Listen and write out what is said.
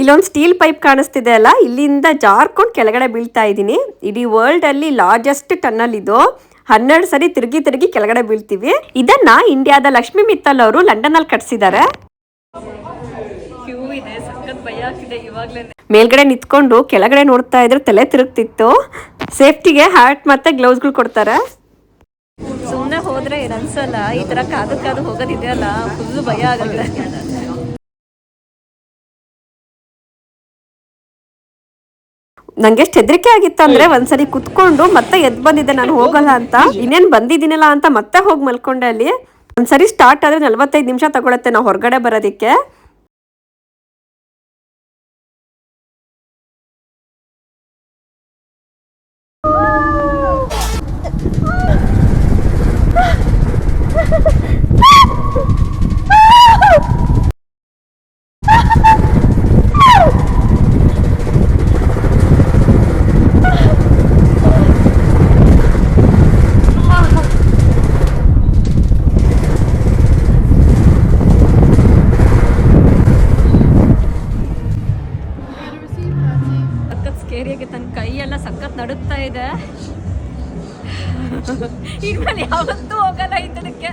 ಇಲ್ಲೊಂದು steel pipe ಕಾಣಿಸ್ತಿದೆ ಅಲ್ಲ, ಇಲ್ಲಿಂದ ಜಾರ್ಕೊಂಡು ಕೆಳಗಡೆ ಬೀಳ್ತಾ ಇದ್ದೀನಿ. ಇಡೀ ವರ್ಲ್ಡ್ ಅಲ್ಲಿ ಲಾರ್ಜೆಸ್ಟ್ ಟನ್ನಲ್ ಇದು. 12 ಸರಿ ತಿರುಗಿ ಕೆಳಗಡೆ ಬೀಳ್ತೀವಿ. ಇದನ್ನ ಇಂಡಿಯಾದ ಲಕ್ಷ್ಮಿ ಮಿತ್ತಲ್ ಅವರು ಲಂಡನ್ ಅಲ್ಲಿ ಕಟ್ಸಿದ್ದಾರೆ. ಮೇಲ್ಗಡೆ ನಿಂತ್ಕೊಂಡು ಕೆಳಗಡೆ ನೋಡ್ತಾ ಇದ್ರು ತಲೆ ತಿರುಗ್ತಿತ್ತು. ಸೇಫ್ಟಿಗೆ ಹ್ಯಾಟ್ ಮತ್ತೆ ಗ್ಲೌಸ್ಗಳು ಕೊಡ್ತಾರೆ. ಸುಮ್ಮನೆ ಹೋದ್ರೆ ಅನ್ಸಲ್ಲ, ಈ ತರ ಕಾದು ಹೋಗೋದಿದೆಯಲ್ಲ ಫುಲ್ ಭಯ ಆಗುತ್ತೆ. ನಂಗೆ ಎಷ್ಟು ಹೆದರಿಕೆ ಆಗಿತ್ತು ಅಂದ್ರೆ ಒಂದ್ಸರಿ ಕುತ್ಕೊಂಡು ಮತ್ತೆ ಎದ್ ಬಂದಿದ್ದೆ ನಾನು ಹೋಗಲ್ಲ ಅಂತ. ಇನ್ನೇನ್ ಬಂದಿದ್ದೀನಲ್ಲ ಅಂತ ಮತ್ತೆ ಹೋಗಿ ಮಲ್ಕೊಂಡೆ ಅಲ್ಲಿ. ಒಂದ್ಸರಿ ಸ್ಟಾರ್ಟ್ ಆದ್ರೆ 45 ನಿಮಿಷ ತಗೊಳತ್ತೆ ನಾವು ಹೊರಗಡೆ ಬರೋದಿಕ್ಕೆ. ತನ್ನ ಕೈ ಎಲ್ಲ ಸಖತ್ ನಡುತ್ತಾ ಇದೆ. ಇನ್ಮೇಲೆ ಯಾವತ್ತೂ ಹೋಗಲ್ಲ ಇದಕ್ಕೆ.